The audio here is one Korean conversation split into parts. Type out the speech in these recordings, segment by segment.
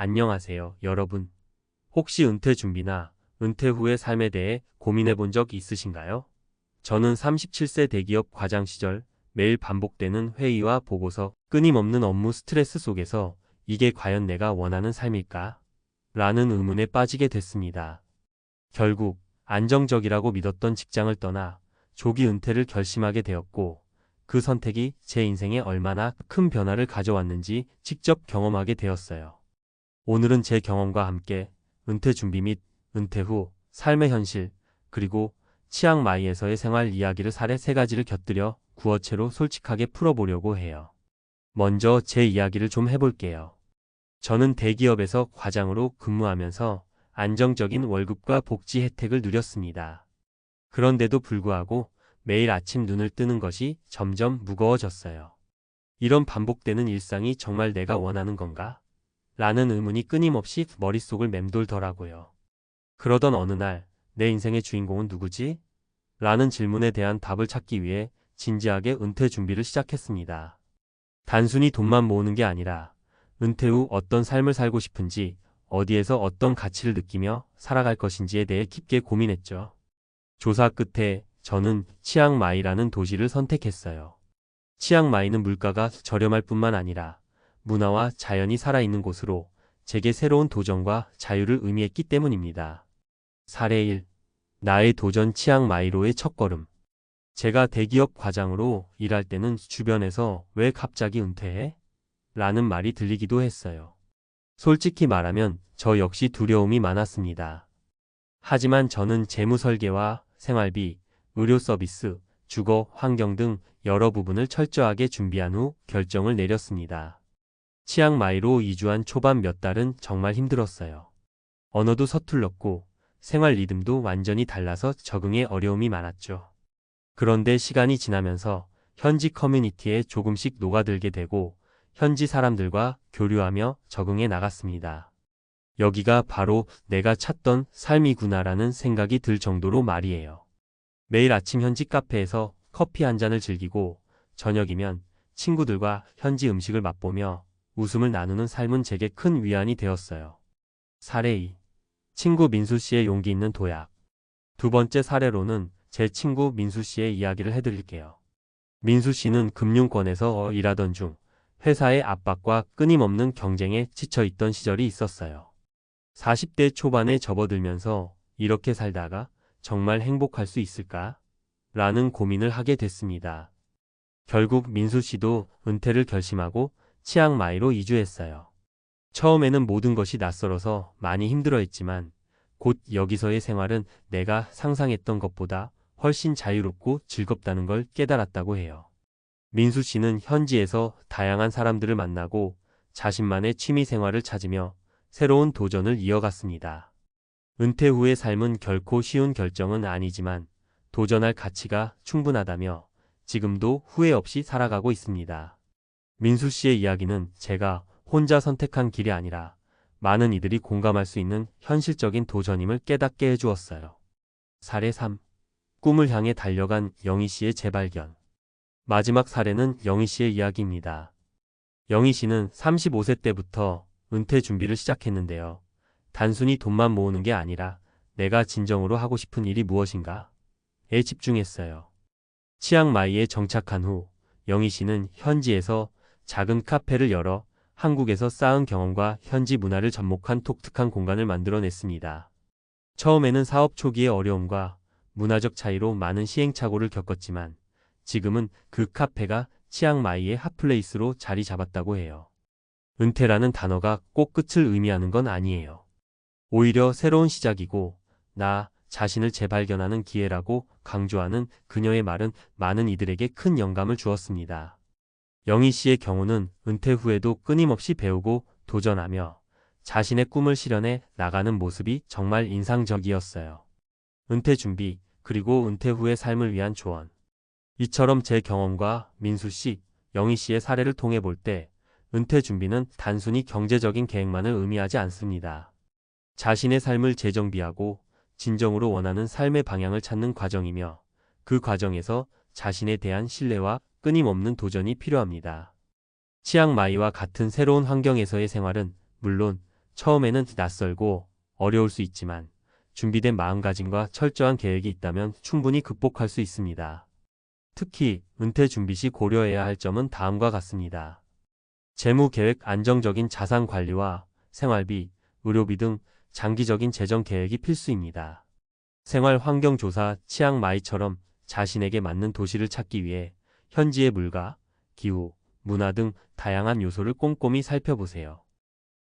안녕하세요, 여러분. 혹시 은퇴 준비나 은퇴 후의 삶에 대해 고민해 본 적 있으신가요? 저는 37세 대기업 과장 시절 매일 반복되는 회의와 보고서, 끊임없는 업무 스트레스 속에서 이게 과연 내가 원하는 삶일까? 라는 의문에 빠지게 됐습니다. 결국 안정적이라고 믿었던 직장을 떠나 조기 은퇴를 결심하게 되었고, 그 선택이 제 인생에 얼마나 큰 변화를 가져왔는지 직접 경험하게 되었어요. 오늘은 제 경험과 함께 은퇴 준비 및 은퇴 후 삶의 현실, 그리고 치앙마이에서의 생활 이야기를 사례 3가지를 곁들여 구어체로 솔직하게 풀어보려고 해요. 먼저 제 이야기를 좀 해볼게요. 저는 대기업에서 과장으로 근무하면서 안정적인 월급과 복지 혜택을 누렸습니다. 그런데도 불구하고 매일 아침 눈을 뜨는 것이 점점 무거워졌어요. 이런 반복되는 일상이 정말 내가 원하는 건가? 라는 의문이 끊임없이 머릿속을 맴돌더라고요. 그러던 어느 날, 내 인생의 주인공은 누구지? 라는 질문에 대한 답을 찾기 위해 진지하게 은퇴 준비를 시작했습니다. 단순히 돈만 모으는 게 아니라 은퇴 후 어떤 삶을 살고 싶은지, 어디에서 어떤 가치를 느끼며 살아갈 것인지에 대해 깊게 고민했죠. 조사 끝에 저는 치앙마이라는 도시를 선택했어요. 치앙마이는 물가가 저렴할 뿐만 아니라 문화와 자연이 살아있는 곳으로 제게 새로운 도전과 자유를 의미했기 때문입니다. 사례 1. 나의 도전 치앙마이로의 첫걸음. 제가 대기업 과장으로 일할 때는 주변에서 "왜 갑자기 은퇴해?" 라는 말이 들리기도 했어요. 솔직히 말하면 저 역시 두려움이 많았습니다. 하지만 저는 재무 설계와 생활비, 의료 서비스, 주거, 환경 등 여러 부분을 철저하게 준비한 후 결정을 내렸습니다. 치앙마이로 이주한 초반 몇 달은 정말 힘들었어요. 언어도 서툴렀고 생활 리듬도 완전히 달라서 적응에 어려움이 많았죠. 그런데 시간이 지나면서 현지 커뮤니티에 조금씩 녹아들게 되고 현지 사람들과 교류하며 적응해 나갔습니다. 여기가 바로 내가 찾던 삶이구나라는 생각이 들 정도로 말이에요. 매일 아침 현지 카페에서 커피 한 잔을 즐기고 저녁이면 친구들과 현지 음식을 맛보며 웃음을 나누는 삶은 제게 큰 위안이 되었어요. 사례 2. 친구 민수 씨의 용기 있는 도약. 두 번째 사례로는 제 친구 민수 씨의 이야기를 해드릴게요. 민수 씨는 금융권에서 일하던 중 회사의 압박과 끊임없는 경쟁에 지쳐있던 시절이 있었어요. 40대 초반에 접어들면서 이렇게 살다가 정말 행복할 수 있을까? 라는 고민을 하게 됐습니다. 결국 민수 씨도 은퇴를 결심하고 치앙마이로 이주했어요. 처음에는 모든 것이 낯설어서 많이 힘들어했지만 곧 여기서의 생활은 내가 상상했던 것보다 훨씬 자유롭고 즐겁다는 걸 깨달았다고 해요. 민수 씨는 현지에서 다양한 사람들을 만나고 자신만의 취미 생활을 찾으며 새로운 도전을 이어갔습니다. 은퇴 후의 삶은 결코 쉬운 결정은 아니지만 도전할 가치가 충분하다며 지금도 후회 없이 살아가고 있습니다. 민수 씨의 이야기는 제가 혼자 선택한 길이 아니라 많은 이들이 공감할 수 있는 현실적인 도전임을 깨닫게 해주었어요. 사례 3. 꿈을 향해 달려간 영희 씨의 재발견. 마지막 사례는 영희 씨의 이야기입니다. 영희 씨는 35세 때부터 은퇴 준비를 시작했는데요. 단순히 돈만 모으는 게 아니라 내가 진정으로 하고 싶은 일이 무엇인가에 집중했어요. 치앙마이에 정착한 후 영희 씨는 현지에서 작은 카페를 열어 한국에서 쌓은 경험과 현지 문화를 접목한 독특한 공간을 만들어냈습니다. 처음에는 사업 초기의 어려움과 문화적 차이로 많은 시행착오를 겪었지만 지금은 그 카페가 치앙마이의 핫플레이스로 자리 잡았다고 해요. 은퇴라는 단어가 꼭 끝을 의미하는 건 아니에요. 오히려 새로운 시작이고 나 자신을 재발견하는 기회라고 강조하는 그녀의 말은 많은 이들에게 큰 영감을 주었습니다. 영희 씨의 경우는 은퇴 후에도 끊임없이 배우고 도전하며 자신의 꿈을 실현해 나가는 모습이 정말 인상적이었어요. 은퇴 준비, 그리고 은퇴 후의 삶을 위한 조언. 이처럼 제 경험과 민수 씨, 영희 씨의 사례를 통해 볼 때 은퇴 준비는 단순히 경제적인 계획만을 의미하지 않습니다. 자신의 삶을 재정비하고 진정으로 원하는 삶의 방향을 찾는 과정이며 그 과정에서 자신에 대한 신뢰와 끊임없는 도전이 필요합니다. 치앙마이와 같은 새로운 환경에서의 생활은 물론 처음에는 낯설고 어려울 수 있지만 준비된 마음가짐과 철저한 계획이 있다면 충분히 극복할 수 있습니다. 특히 은퇴 준비 시 고려해야 할 점은 다음과 같습니다. 재무 계획, 안정적인 자산 관리와 생활비, 의료비 등 장기적인 재정 계획이 필수입니다. 생활 환경 조사, 치앙 마이처럼 자신에게 맞는 도시를 찾기 위해 현지의 물가, 기후, 문화 등 다양한 요소를 꼼꼼히 살펴보세요.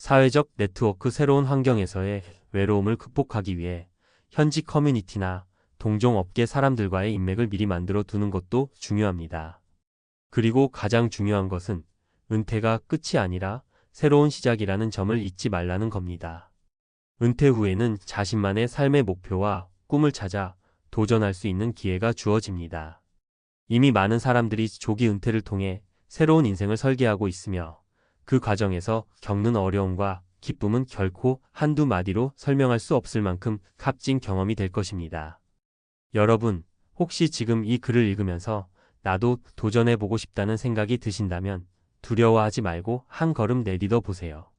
사회적 네트워크, 새로운 환경에서의 외로움을 극복하기 위해 현지 커뮤니티나 동종 업계 사람들과의 인맥을 미리 만들어 두는 것도 중요합니다. 그리고 가장 중요한 것은 은퇴가 끝이 아니라 새로운 시작이라는 점을 잊지 말라는 겁니다. 은퇴 후에는 자신만의 삶의 목표와 꿈을 찾아 도전할 수 있는 기회가 주어집니다. 이미 많은 사람들이 조기 은퇴를 통해 새로운 인생을 설계하고 있으며 그 과정에서 겪는 어려움과 기쁨은 결코 한두 마디로 설명할 수 없을 만큼 값진 경험이 될 것입니다. 여러분, 혹시 지금 이 글을 읽으면서 나도 도전해보고 싶다는 생각이 드신다면 두려워하지 말고 한 걸음 내딛어 보세요.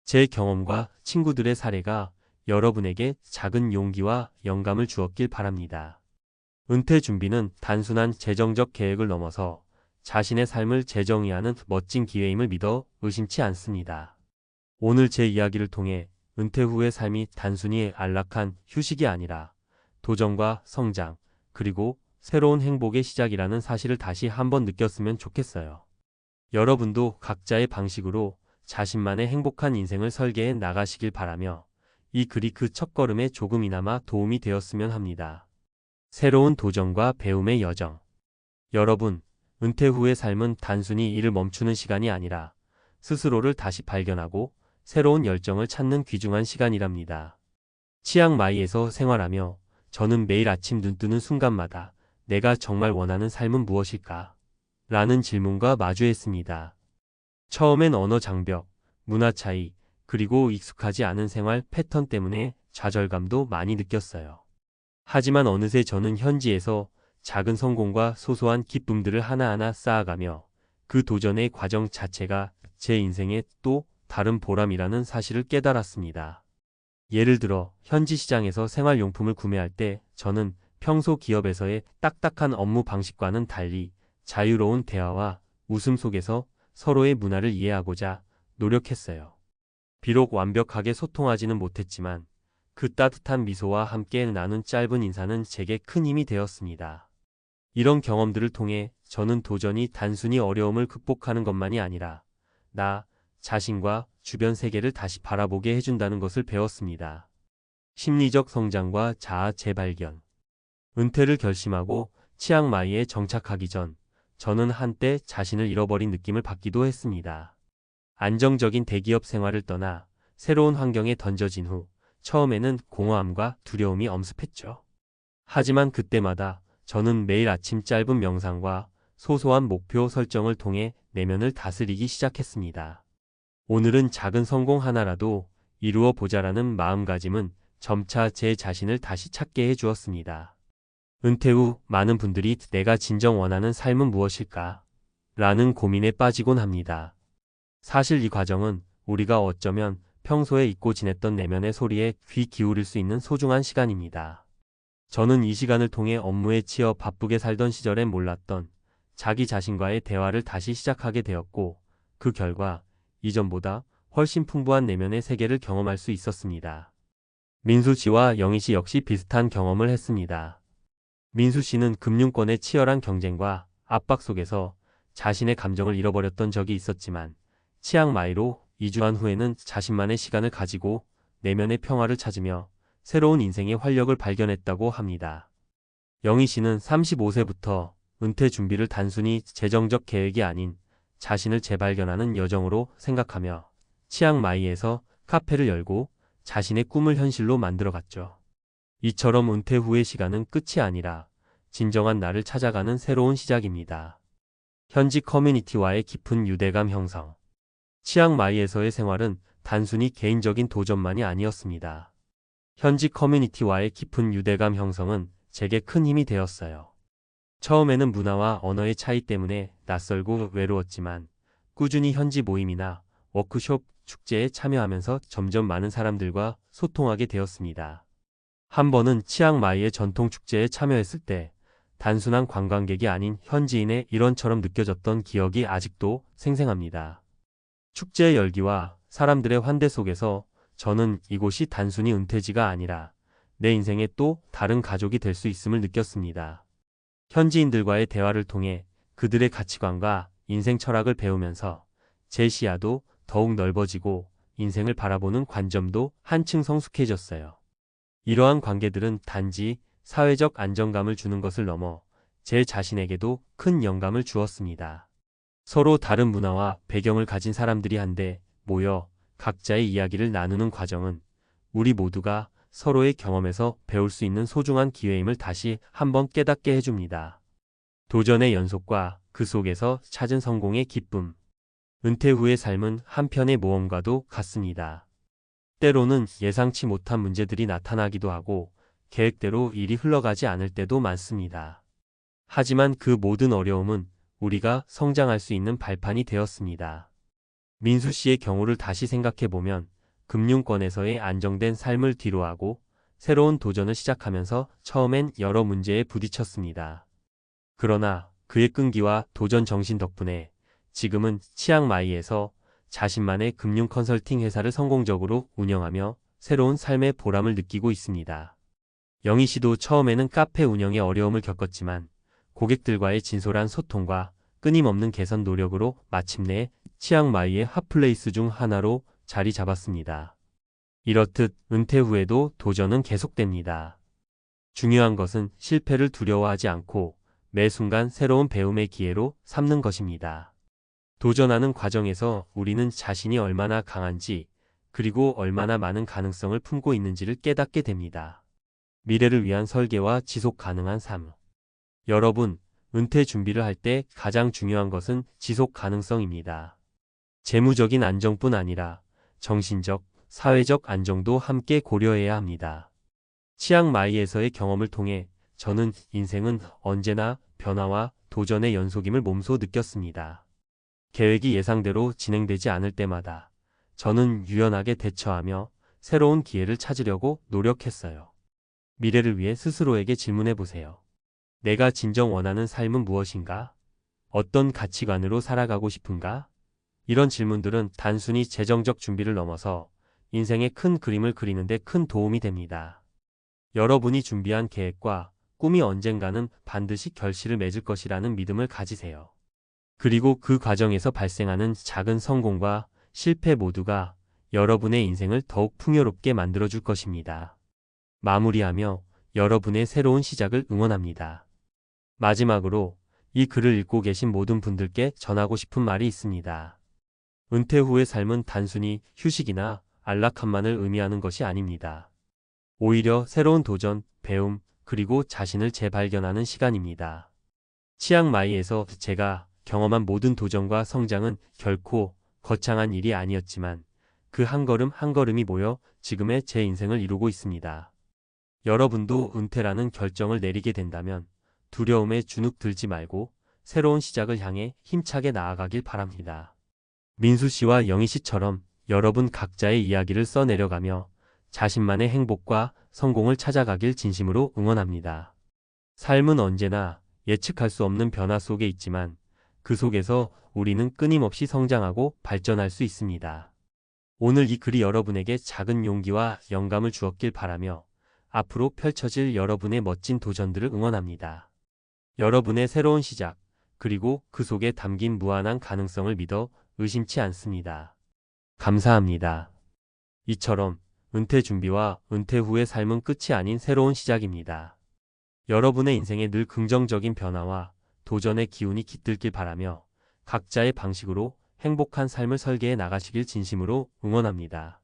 제 경험과 친구들의 사례가 여러분에게 작은 용기와 영감을 주었길 바랍니다. 은퇴 준비는 단순한 재정적 계획을 넘어서 자신의 삶을 재정의하는 멋진 기회임을 믿어 의심치 않습니다. 오늘 제 이야기를 통해 은퇴 후의 삶이 단순히 안락한 휴식이 아니라 도전과 성장, 그리고 새로운 행복의 시작이라는 사실을 다시 한번 느꼈으면 좋겠어요. 여러분도 각자의 방식으로 자신만의 행복한 인생을 설계해 나가시길 바라며 이 글이 그 첫걸음에 조금이나마 도움이 되었으면 합니다. 새로운 도전과 배움의 여정. 여러분, 은퇴 후의 삶은 단순히 일을 멈추는 시간이 아니라 스스로를 다시 발견하고 새로운 열정을 찾는 귀중한 시간이랍니다. 치앙마이에서 생활하며 저는 매일 아침 눈뜨는 순간마다 내가 정말 원하는 삶은 무엇일까? 라는 질문과 마주했습니다. 처음엔 언어 장벽, 문화 차이, 그리고 익숙하지 않은 생활 패턴 때문에 좌절감도 많이 느꼈어요. 하지만 어느새 저는 현지에서 작은 성공과 소소한 기쁨들을 하나하나 쌓아가며 그 도전의 과정 자체가 제 인생의 또 다른 보람이라는 사실을 깨달았습니다. 예를 들어 현지 시장에서 생활용품을 구매할 때 저는 평소 기업에서의 딱딱한 업무 방식과는 달리 자유로운 대화와 웃음 속에서 서로의 문화를 이해하고자 노력했어요. 비록 완벽하게 소통하지는 못했지만 그 따뜻한 미소와 함께 나눈 짧은 인사는 제게 큰 힘이 되었습니다. 이런 경험들을 통해 저는 도전이 단순히 어려움을 극복하는 것만이 아니라 나 자신과 주변 세계를 다시 바라보게 해준다는 것을 배웠습니다. 심리적 성장과 자아 재발견. 은퇴를 결심하고 치앙마이에 정착하기 전 저는 한때 자신을 잃어버린 느낌을 받기도 했습니다. 안정적인 대기업 생활을 떠나 새로운 환경에 던져진 후 처음에는 공허함과 두려움이 엄습했죠. 하지만 그때마다 저는 매일 아침 짧은 명상과 소소한 목표 설정을 통해 내면을 다스리기 시작했습니다. 오늘은 작은 성공 하나라도 이루어 보자라는 마음가짐은 점차 제 자신을 다시 찾게 해주었습니다. 은퇴 후 많은 분들이 내가 진정 원하는 삶은 무엇일까? 라는 고민에 빠지곤 합니다. 사실 이 과정은 우리가 어쩌면 평소에 잊고 지냈던 내면의 소리에 귀 기울일 수 있는 소중한 시간입니다. 저는 이 시간을 통해 업무에 치여 바쁘게 살던 시절엔 몰랐던 자기 자신과의 대화를 다시 시작하게 되었고 그 결과 이전보다 훨씬 풍부한 내면의 세계를 경험할 수 있었습니다. 민수 씨와 영희 씨 역시 비슷한 경험을 했습니다. 민수 씨는 금융권의 치열한 경쟁과 압박 속에서 자신의 감정을 잃어버렸던 적이 있었지만 치앙마이로 이주한 후에는 자신만의 시간을 가지고 내면의 평화를 찾으며 새로운 인생의 활력을 발견했다고 합니다. 영희 씨는 35세부터 은퇴 준비를 단순히 재정적 계획이 아닌 자신을 재발견하는 여정으로 생각하며 치앙마이에서 카페를 열고 자신의 꿈을 현실로 만들어갔죠. 이처럼 은퇴 후의 시간은 끝이 아니라 진정한 나를 찾아가는 새로운 시작입니다. 현지 커뮤니티와의 깊은 유대감 형성. 치앙마이에서의 생활은 단순히 개인적인 도전만이 아니었습니다. 현지 커뮤니티와의 깊은 유대감 형성은 제게 큰 힘이 되었어요. 처음에는 문화와 언어의 차이 때문에 낯설고 외로웠지만 꾸준히 현지 모임이나 워크숍, 축제에 참여하면서 점점 많은 사람들과 소통하게 되었습니다. 한 번은 치앙마이의 전통 축제에 참여했을 때 단순한 관광객이 아닌 현지인의 일원처럼 느껴졌던 기억이 아직도 생생합니다. 축제의 열기와 사람들의 환대 속에서 저는 이곳이 단순히 은퇴지가 아니라 내 인생의 또 다른 가족이 될 수 있음을 느꼈습니다. 현지인들과의 대화를 통해 그들의 가치관과 인생 철학을 배우면서 제 시야도 더욱 넓어지고 인생을 바라보는 관점도 한층 성숙해졌어요. 이러한 관계들은 단지 사회적 안정감을 주는 것을 넘어 제 자신에게도 큰 영감을 주었습니다. 서로 다른 문화와 배경을 가진 사람들이 한데 모여 각자의 이야기를 나누는 과정은 우리 모두가 서로의 경험에서 배울 수 있는 소중한 기회임을 다시 한번 깨닫게 해줍니다. 도전의 연속과 그 속에서 찾은 성공의 기쁨. 은퇴 후의 삶은 한편의 모험과도 같습니다. 때로는 예상치 못한 문제들이 나타나기도 하고 계획대로 일이 흘러가지 않을 때도 많습니다. 하지만 그 모든 어려움은 우리가 성장할 수 있는 발판이 되었습니다. 민수 씨의 경우를 다시 생각해보면 금융권에서의 안정된 삶을 뒤로하고 새로운 도전을 시작하면서 처음엔 여러 문제에 부딪혔습니다. 그러나 그의 끈기와 도전 정신 덕분에 지금은 치앙마이에서 자신만의 금융 컨설팅 회사를 성공적으로 운영하며 새로운 삶의 보람을 느끼고 있습니다. 영희 씨도 처음에는 카페 운영에 어려움을 겪었지만 고객들과의 진솔한 소통과 끊임없는 개선 노력으로 마침내 치앙마이의 핫플레이스 중 하나로 자리 잡았습니다. 이렇듯 은퇴 후에도 도전은 계속됩니다. 중요한 것은 실패를 두려워하지 않고 매 순간 새로운 배움의 기회로 삼는 것입니다. 도전하는 과정에서 우리는 자신이 얼마나 강한지 그리고 얼마나 많은 가능성을 품고 있는지를 깨닫게 됩니다. 미래를 위한 설계와 지속 가능한 삶. 여러분, 은퇴 준비를 할 때 가장 중요한 것은 지속 가능성입니다. 재무적인 안정뿐 아니라 정신적, 사회적 안정도 함께 고려해야 합니다. 치앙마이에서의 경험을 통해 저는 인생은 언제나 변화와 도전의 연속임을 몸소 느꼈습니다. 계획이 예상대로 진행되지 않을 때마다 저는 유연하게 대처하며 새로운 기회를 찾으려고 노력했어요. 미래를 위해 스스로에게 질문해 보세요. 내가 진정 원하는 삶은 무엇인가? 어떤 가치관으로 살아가고 싶은가? 이런 질문들은 단순히 재정적 준비를 넘어서 인생의 큰 그림을 그리는데 큰 도움이 됩니다. 여러분이 준비한 계획과 꿈이 언젠가는 반드시 결실을 맺을 것이라는 믿음을 가지세요. 그리고 그 과정에서 발생하는 작은 성공과 실패 모두가 여러분의 인생을 더욱 풍요롭게 만들어줄 것입니다. 마무리하며 여러분의 새로운 시작을 응원합니다. 마지막으로 이 글을 읽고 계신 모든 분들께 전하고 싶은 말이 있습니다. 은퇴 후의 삶은 단순히 휴식이나 안락함만을 의미하는 것이 아닙니다. 오히려 새로운 도전, 배움, 그리고 자신을 재발견하는 시간입니다. 치앙마이에서 제가 경험한 모든 도전과 성장은 결코 거창한 일이 아니었지만 그 한 걸음 한 걸음이 모여 지금의 제 인생을 이루고 있습니다. 여러분도 은퇴라는 결정을 내리게 된다면 두려움에 주눅 들지 말고 새로운 시작을 향해 힘차게 나아가길 바랍니다. 민수 씨와 영희 씨처럼 여러분 각자의 이야기를 써내려가며 자신만의 행복과 성공을 찾아가길 진심으로 응원합니다. 삶은 언제나 예측할 수 없는 변화 속에 있지만 그 속에서 우리는 끊임없이 성장하고 발전할 수 있습니다. 오늘 이 글이 여러분에게 작은 용기와 영감을 주었길 바라며 앞으로 펼쳐질 여러분의 멋진 도전들을 응원합니다. 여러분의 새로운 시작, 그리고 그 속에 담긴 무한한 가능성을 믿어 의심치 않습니다. 감사합니다. 이처럼 은퇴 준비와 은퇴 후의 삶은 끝이 아닌 새로운 시작입니다. 여러분의 인생에 늘 긍정적인 변화와 도전의 기운이 깃들길 바라며 각자의 방식으로 행복한 삶을 설계해 나가시길 진심으로 응원합니다.